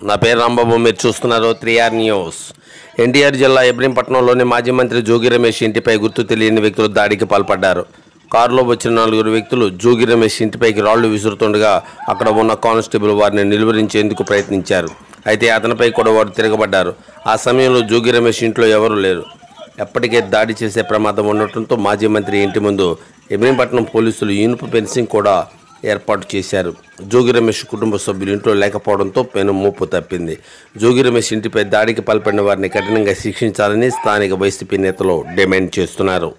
నా పేరు రాంబాబు. మీరు చూస్తున్నారు 3R న్యూస్. ఎన్టీఆర్ జిల్లా ఇబ్రహీంపట్నంలోని మాజీ మంత్రి జోగి రమేష్ ఇంటిపై గుర్తు తెలియని వ్యక్తులు దాడికి పాల్పడ్డారు. కారులో వచ్చిన 4 వ్యక్తులు జోగి రమేష్ ఇంటిపైకి రాళ్లు విసురుతుండగా అక్కడ ఉన్న కానిస్టేబుల్ వారిని నిలువరించేందుకు ప్రయత్నించారు. అయితే అతనిపై కూడా వారు తిరగబడ్డారు. ఆ సమయంలో జోగి రమేష్ ఇంట్లో ఎవరూ లేరు. ఎప్పటికే దాడి చేసే ప్రమాదం ఉండటంతో మాజీ మంత్రి ఇంటి ముందు ఇబ్రహీంపట్నం పోలీసులు ఇనుప ఫెన్సింగ్ కూడా ఏర్పాటు చేశారు. జోగి రమేష్ కుటుంబ సభ్యులు ఇంట్లో లేకపోవడంతో పెను మూపు తప్పింది. జోగి రమేష్ ఇంటిపై దాడికి పాల్పడిన వారిని కఠినంగా శిక్షించాలని స్థానిక వైసీపీ నేతలు డిమాండ్ చేస్తున్నారు.